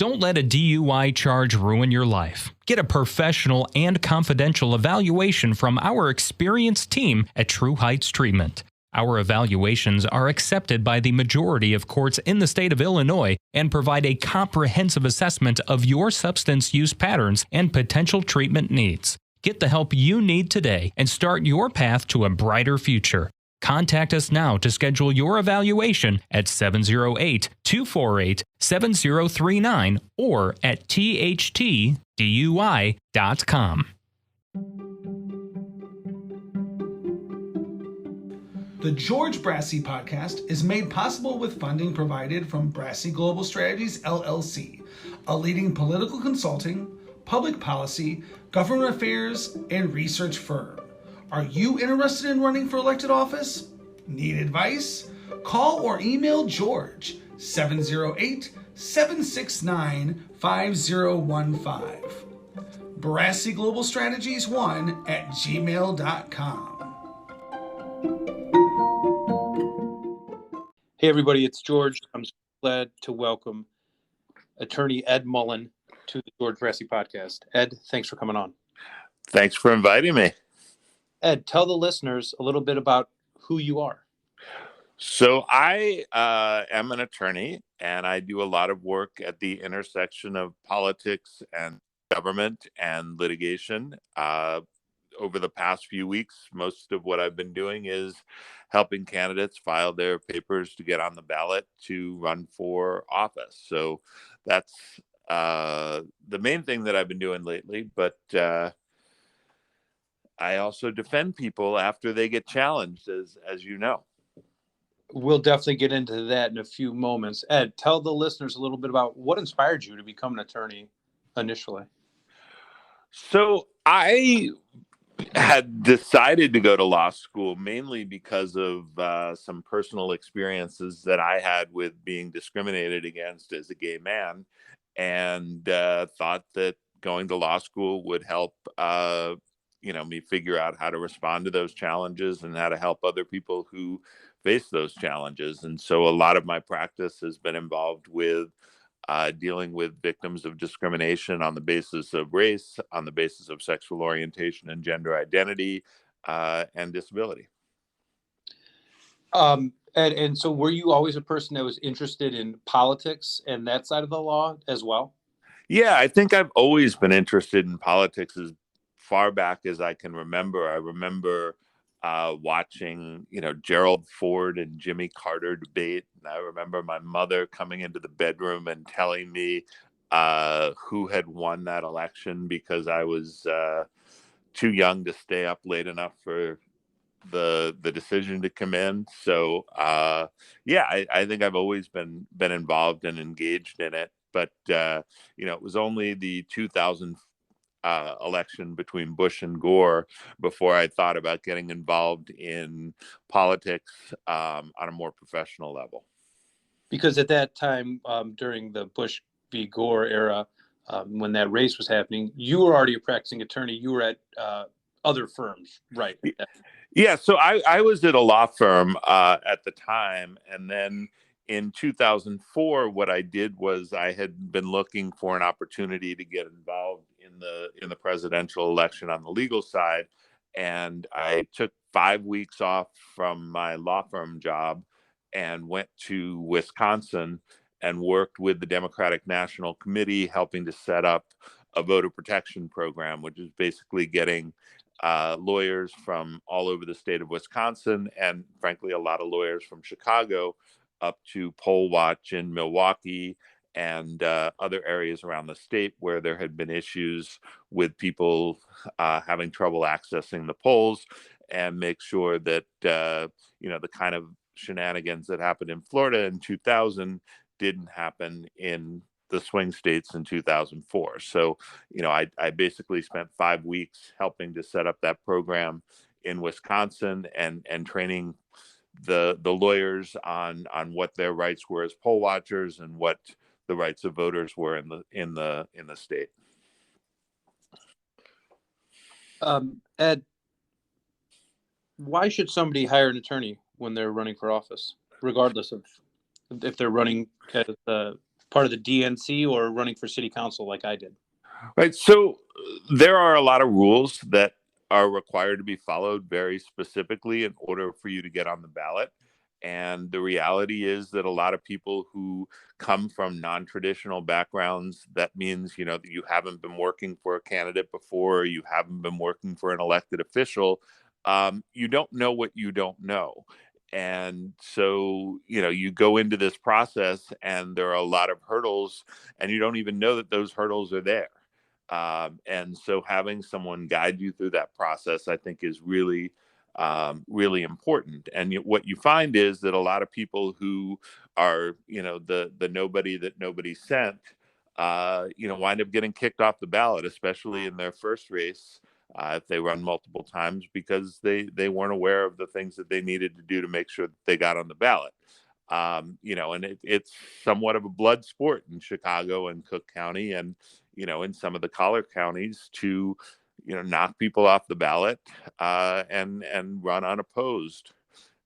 Don't let a DUI charge ruin your life. Get a professional and confidential evaluation from our experienced team at True Heights Treatment. Our evaluations are accepted by the majority of courts in the state of Illinois and provide a comprehensive assessment of your substance use patterns and potential treatment needs. Get the help you need today and start your path to a brighter future. Contact us now to schedule your evaluation at 708-248-7039 or at thtdui.com. The George Brassey podcast is made possible with funding provided from Brassey Global Strategies, LLC, a leading political consulting, public policy, government affairs, and research firm. Are you interested in running for elected office? Need advice? Call or email George, 708-769-5015. Brassey Global Strategies 1 at gmail.com. Hey everybody, it's George. I'm so glad to welcome attorney Ed Mullen to the George Brassey podcast. Ed, thanks for coming on. Thanks for inviting me. Ed, tell the listeners a little bit about who you are. So I am an attorney, and I do a lot of work at the intersection of politics and government and litigation. Over the past few weeks, most of what I've been doing is helping candidates file their papers to get on the ballot to run for office. So that's the main thing that I've been doing lately. But I also defend people after they get challenged, as you know. We'll definitely get into that in a few moments. Ed, tell the listeners a little bit about what inspired you to become an attorney initially. So I had decided to go to law school mainly because of some personal experiences that I had with being discriminated against as a gay man, and thought that going to law school would help me figure out how to respond to those challenges and how to help other people who face those challenges. And so a lot of my practice has been involved with dealing with victims of discrimination on the basis of race, on the basis of sexual orientation and gender identity, and disability. And so were you always a person that was interested in politics and that side of the law as well? Yeah, I think I've always been interested in politics as far back as I can remember. I remember watching, Gerald Ford and Jimmy Carter debate. And I remember my mother coming into the bedroom and telling me who had won that election because I was too young to stay up late enough for the decision to come in. So I think I've always been involved and engaged in it. But it was only the 2000 election between Bush and Gore before I thought about getting involved in politics on a more professional level. Because at that time, during the Bush v. Gore era, when that race was happening, you were already a practicing attorney. You were at other firms, right? Yeah, so I was at a law firm at the time, and then in 2004, what I did was I had been looking for an opportunity to get involved in the presidential election on the legal side, and I took 5 weeks off from my law firm job and went to Wisconsin and worked with the Democratic National Committee, helping to set up a voter protection program, which is basically getting lawyers from all over the state of Wisconsin, and frankly, a lot of lawyers from Chicago, up to poll watch in Milwaukee and other areas around the state where there had been issues with people having trouble accessing the polls, and make sure that the kind of shenanigans that happened in Florida in 2000 didn't happen in the swing states in 2004. So, I basically spent 5 weeks helping to set up that program in Wisconsin and training the lawyers on what their rights were as poll watchers and what the rights of voters were in the state. Ed, why should somebody hire an attorney when they're running for office, regardless of if they're running as part of the DNC or running for city council like I did? Right. So there are a lot of rules that are required to be followed very specifically in order for you to get on the ballot. And the reality is that a lot of people who come from non-traditional backgrounds, that means, that you haven't been working for a candidate before, you haven't been working for an elected official, you don't know what you don't know. And so, you go into this process and there are a lot of hurdles and you don't even know that those hurdles are there. And so having someone guide you through that process, I think, is really, really important. And what you find is that a lot of people who are, the nobody that nobody sent, wind up getting kicked off the ballot, especially in their first race, if they run multiple times, because they weren't aware of the things that they needed to do to make sure that they got on the ballot. And it's somewhat of a blood sport in Chicago and Cook County and, in some of the collar counties to, knock people off the ballot and run unopposed.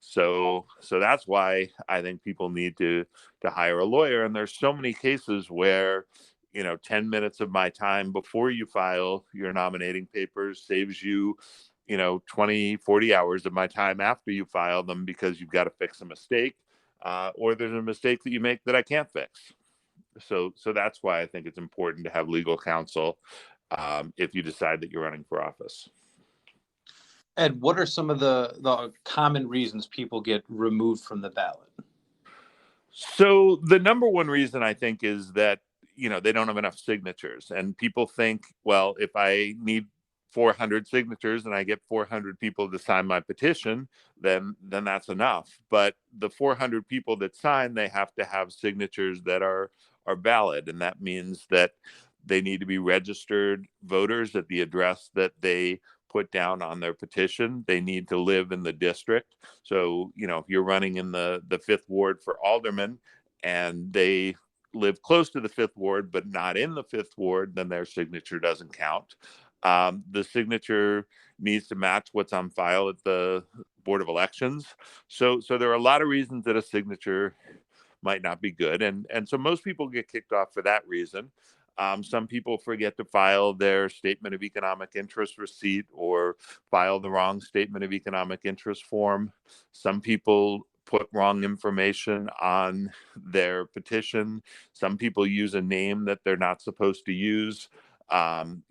So that's why I think people need to hire a lawyer. And there's so many cases where, 10 minutes of my time before you file your nominating papers saves you, 20, 40 hours of my time after you file them because you've got to fix a mistake. Or there's a mistake that you make that I can't fix. So that's why I think it's important to have legal counsel if you decide that you're running for office. Ed, what are some of the common reasons people get removed from the ballot? So the number one reason I think is that, they don't have enough signatures. And people think, well, if I need 400 signatures and I get 400 people to sign my petition, then that's enough. But the 400 people that sign, they have to have signatures that are valid. And that means that they need to be registered voters at the address that they put down on their petition. They need to live in the district. So, if you're running in the fifth ward for alderman and they live close to the fifth ward, but not in the fifth ward, then their signature doesn't count. The signature needs to match what's on file at the Board of Elections. So there are a lot of reasons that a signature might not be good. And so most people get kicked off for that reason. Some people forget to file their statement of economic interest receipt or file the wrong statement of economic interest form. Some people put wrong information on their petition. Some people use a name that they're not supposed to use. Some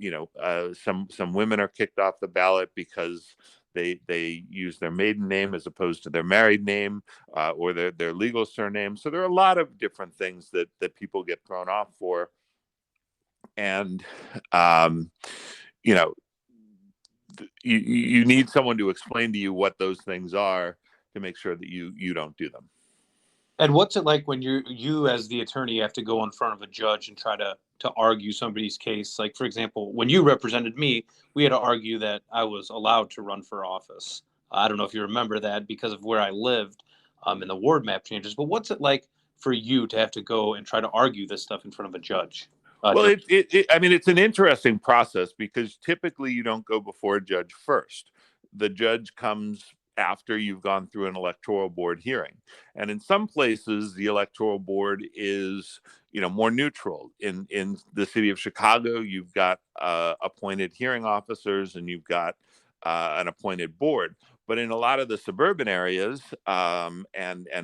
women are kicked off the ballot because they use their maiden name as opposed to their married name or their legal surname. So there are a lot of different things that people get thrown off for. And, you need someone to explain to you what those things are to make sure that you don't do them. And what's it like when you as the attorney have to go in front of a judge and try to argue somebody's case? Like, for example, when you represented me, we had to argue that I was allowed to run for office. I don't know if you remember that because of where I lived and the ward map changes. But what's it like for you to have to go and try to argue this stuff in front of a judge? Well, it's an interesting process because typically you don't go before a judge first. The judge comes after you've gone through an electoral board hearing. And in some places, the electoral board is, more neutral. In the city of Chicago, you've got appointed hearing officers and you've got an appointed board. But in a lot of the suburban areas and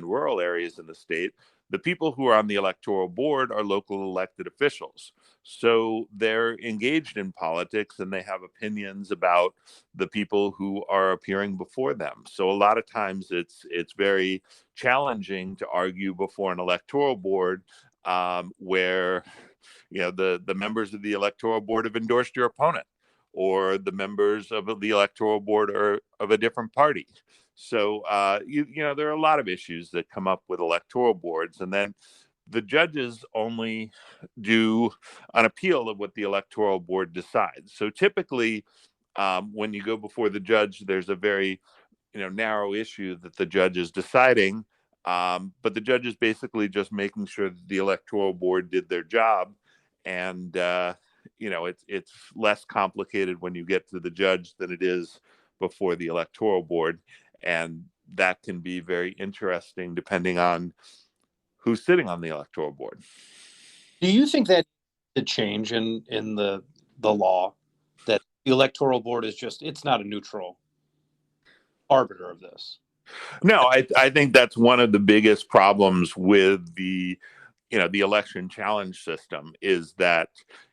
rural areas in the state, the people who are on the electoral board are local elected officials. So they're engaged in politics and they have opinions about the people who are appearing before them. So a lot of times it's very challenging to argue before an electoral board where the members of the electoral board have endorsed your opponent, or the members of the electoral board are of a different party. So, there are a lot of issues that come up with electoral boards. And then the judges only do an appeal of what the electoral board decides. So typically, when you go before the judge, there's a very, narrow issue that the judge is deciding. But the judge is basically just making sure that the electoral board did their job. And, it's less complicated when you get to the judge than it is before the electoral board. And that can be very interesting depending on who's sitting on the electoral board. Do you think that the change in the law, that the electoral board is just, it's not a neutral arbiter of this? No, I think that's one of the biggest problems with the election challenge system is that,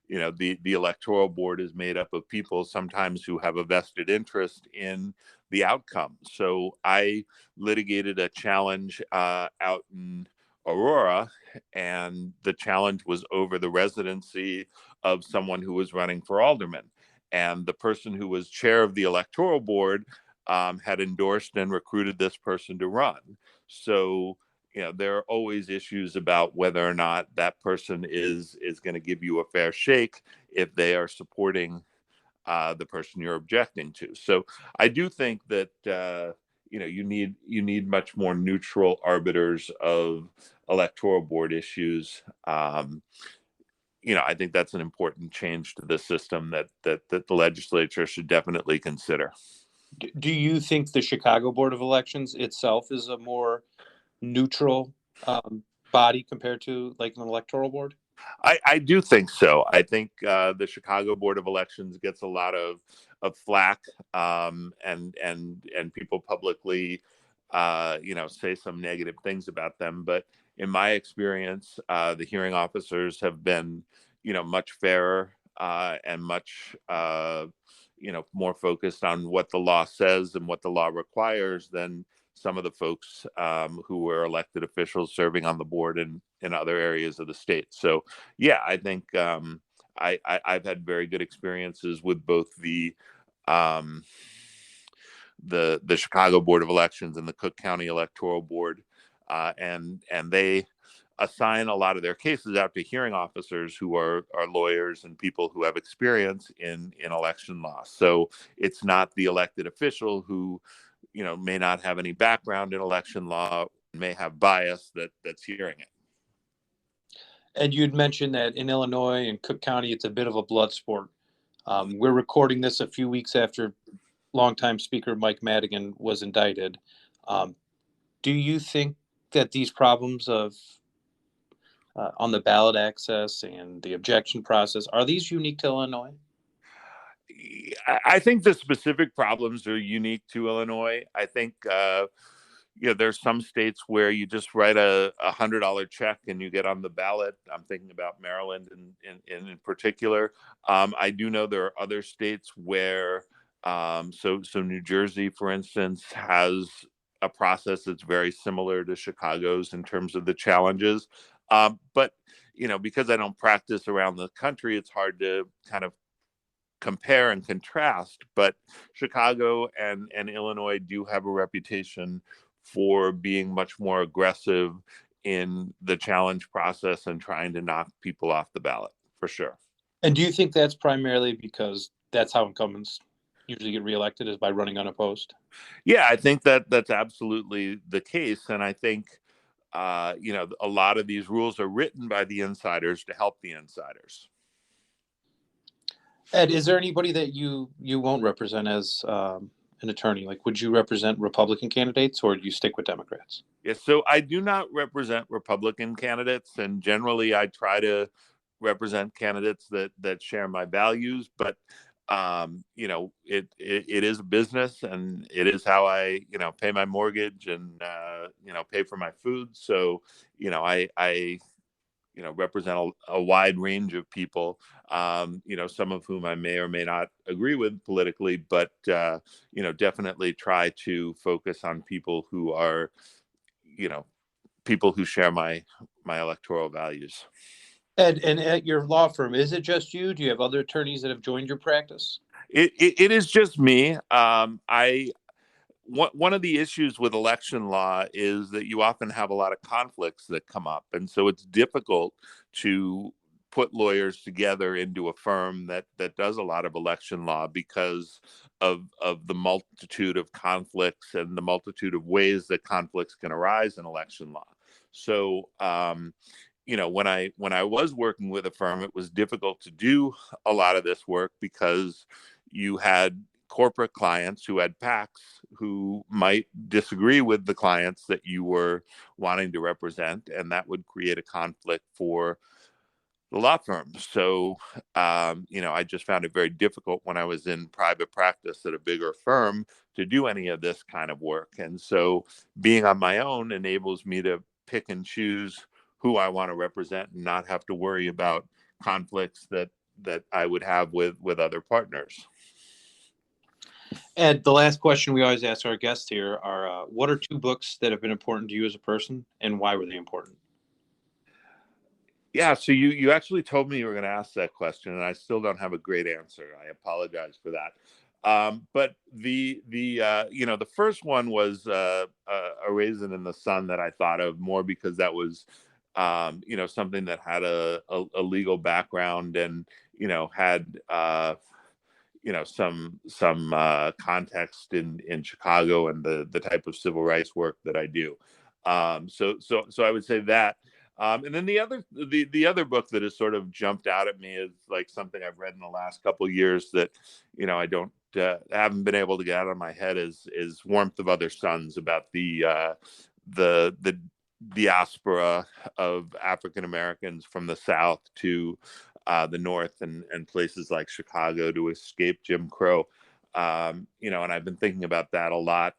the electoral board is made up of people sometimes who have a vested interest in the outcome. So I litigated a challenge out in Aurora, and the challenge was over the residency of someone who was running for alderman. And the person who was chair of the electoral board had endorsed and recruited this person to run. So, there are always issues about whether or not that person is going to give you a fair shake if they are supporting the person you're objecting to. So I do think that you need much more neutral arbiters of electoral board issues. I think that's an important change to the system that the legislature should definitely consider. Do you think the Chicago Board of Elections itself is a more neutral body compared to like an electoral board? I do think so. I think the Chicago Board of Elections gets a lot of flack, and people publicly, say some negative things about them. But in my experience, the hearing officers have been, much fairer and much, more focused on what the law says and what the law requires than some of the folks who were elected officials serving on the board in other areas of the state. So, yeah, I think I've had very good experiences with both um, the Chicago Board of Elections and the Cook County Electoral Board, and they assign a lot of their cases out to hearing officers who are lawyers and people who have experience in election law. So it's not the elected official who may not have any background in election law, may have bias that's hearing it. And you'd mentioned that in Illinois and Cook County, it's a bit of a blood sport. We're recording this a few weeks after longtime Speaker Mike Madigan was indicted. Do you think that these problems of on the ballot access and the objection process, are these unique to Illinois? I think the specific problems are unique to Illinois. I think there's some states where you just write a $100 check and you get on the ballot. I'm thinking about Maryland in particular. I do know there are other states where, so New Jersey, for instance, has a process that's very similar to Chicago's in terms of the challenges. But because I don't practice around the country, it's hard to kind of compare and contrast. But Chicago and Illinois do have a reputation for being much more aggressive in the challenge process and trying to knock people off the ballot, for sure. And do you think that's primarily because that's how incumbents usually get reelected, is by running unopposed? Yeah, I think that's absolutely the case. And I think, a lot of these rules are written by the insiders to help the insiders. Ed, is there anybody that you won't represent as an attorney? Like, would you represent Republican candidates, or do you stick with Democrats? Yes, so I do not represent Republican candidates, and generally I try to represent candidates that share my values. But it is a business, and it is how I pay my mortgage and pay for my food. So I represent a wide range of people, some of whom I may or may not agree with politically, but, definitely try to focus on people who are, people who share my electoral values. Ed, and at your law firm, is it just you? Do you have other attorneys that have joined your practice? It is just me. One of the issues with election law is that you often have a lot of conflicts that come up. And so it's difficult to put lawyers together into a firm that does a lot of election law because of the multitude of conflicts and the multitude of ways that conflicts can arise in election law. So, when I was working with a firm, it was difficult to do a lot of this work because you had corporate clients who had PACs who might disagree with the clients that you were wanting to represent, and that would create a conflict for the law firm. So, I just found it very difficult when I was in private practice at a bigger firm to do any of this kind of work. And so being on my own enables me to pick and choose who I want to represent and not have to worry about conflicts that I would have with other partners. Ed, the last question we always ask our guests here are, what are 2 books that have been important to you as a person, and why were they important? Yeah, so you actually told me you were going to ask that question, and I still don't have a great answer. I apologize for that. But the first one was a Raisin in the Sun that I thought of more because that was something that had a legal background and had some context in Chicago and the type of civil rights work that I do. So I would say that. And then the other book that has sort of jumped out at me is like something I've read in the last couple of years that I haven't been able to get out of my head is Warmth of Other Suns, about the diaspora of African Americans from the South to the North and places like Chicago to escape Jim Crow. And I've been thinking about that a lot.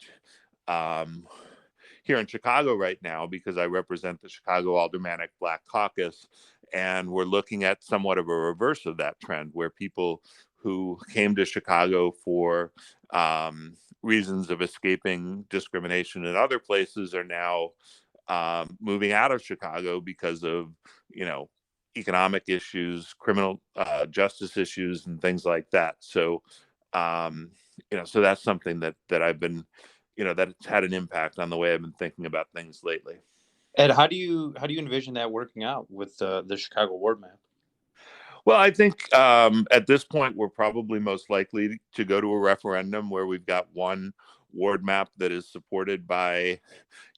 Here in Chicago right now, because I represent the Chicago Aldermanic Black Caucus, and we're looking at somewhat of a reverse of that trend, where people who came to Chicago for reasons of escaping discrimination in other places are now moving out of Chicago because of, economic issues, criminal justice issues, and things like that. So, so that's something that I've been that it's had an impact on the way I've been thinking about things lately. Ed, how do you envision that working out with the Chicago ward map? Well, I think at this point, we're probably most likely to go to a referendum where we've got one ward map that is supported by,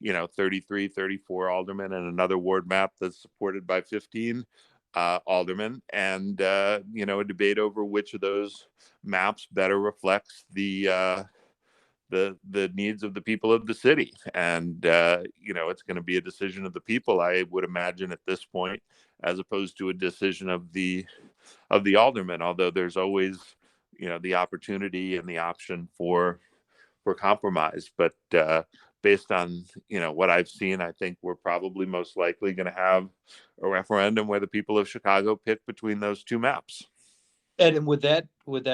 33, 34 aldermen, and another ward map that's supported by 15 aldermen, and, a debate over which of those maps better reflects the needs of the people of the city. And it's going to be a decision of the people, I would imagine, at this point, as opposed to a decision of the aldermen, although there's always the opportunity and the option for compromise. But based on what I've seen, I think we're probably most likely going to have a referendum where the people of Chicago pick between those 2 maps. Ed, and would that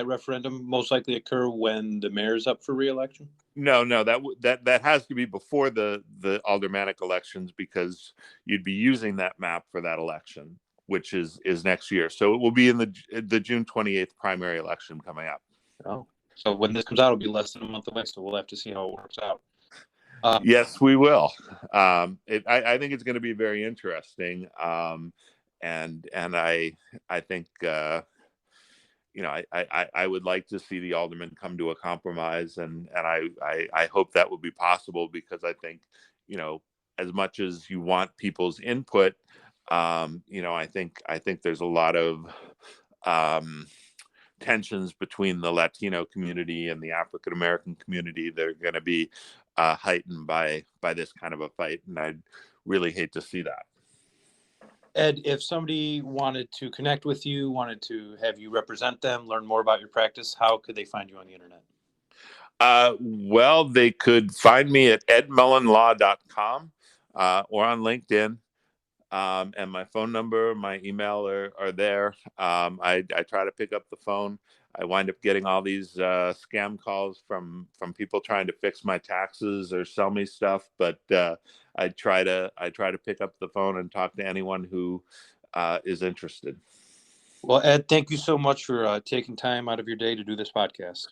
referendum most likely occur when the mayor's up for re-election? No, that has to be before the aldermanic elections, because you'd be using that map for that election, which is next year. So it will be in the June 28th primary election coming up. Oh, so when this comes out, it'll be less than a month away. So we'll have to see how it works out. Yes, we will. I think it's going to be very interesting, and I think. I would like to see the aldermen come to a compromise, and I hope that will be possible, because I think, as much as you want people's input, I think there's a lot of tensions between the Latino community and the African American community that are going to be heightened by this kind of a fight, and I'd really hate to see that. Ed, if somebody wanted to connect with you, wanted to have you represent them, learn more about your practice, how could they find you on the internet? Well, they could find me at edmullenlaw.com or on LinkedIn. And my phone number, my email are there. I try to pick up the phone. I wind up getting all these scam calls from people trying to fix my taxes or sell me stuff, but I try to pick up the phone and talk to anyone who is interested. Well, Ed, thank you so much for taking time out of your day to do this podcast.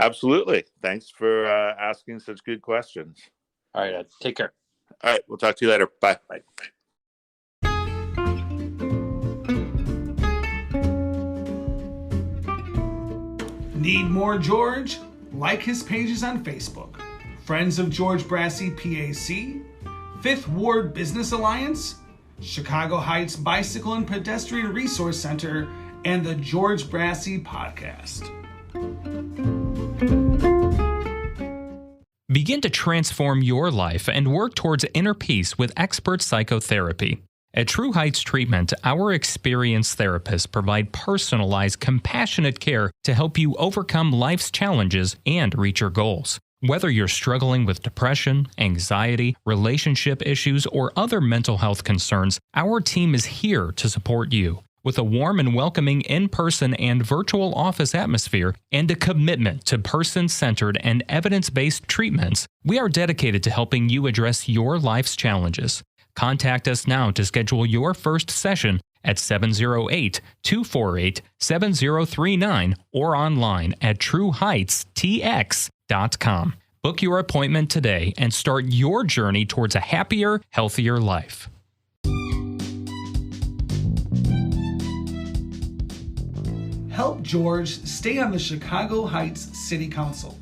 Absolutely. Thanks for asking such good questions. All right, Ed. Take care. All right. We'll talk to you later. Bye. Bye. Need more George? Like his pages on Facebook. Friends of George Brassey PAC, Fifth Ward Business Alliance, Chicago Heights Bicycle and Pedestrian Resource Center, and the George Brassey Podcast. Begin to transform your life and work towards inner peace with expert psychotherapy. At True Heights Treatment, our experienced therapists provide personalized, compassionate care to help you overcome life's challenges and reach your goals. Whether you're struggling with depression, anxiety, relationship issues, or other mental health concerns, our team is here to support you. With a warm and welcoming in-person and virtual office atmosphere and a commitment to person-centered and evidence-based treatments, we are dedicated to helping you address your life's challenges. Contact us now to schedule your first session at 708-248-7039 or online at trueheightstx.com. Book your appointment today and start your journey towards a happier, healthier life. Help George stay on the Chicago Heights City Council.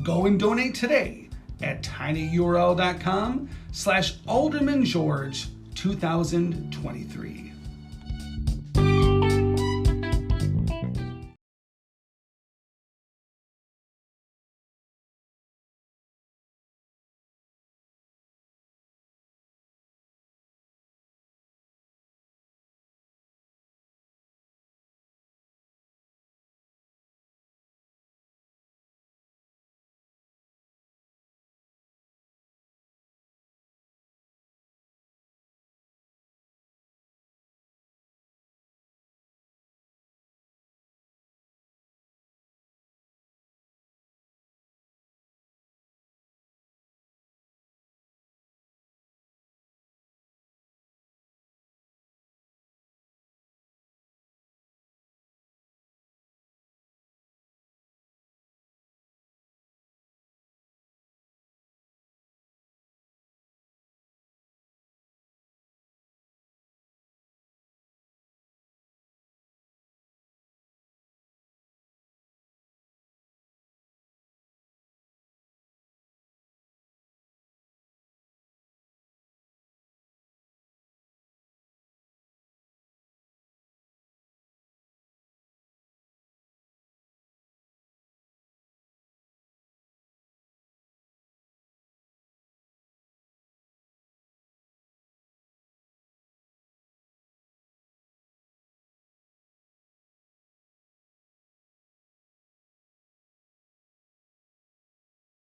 Go and donate today at tinyurl.com/AldermanGeorge 2023.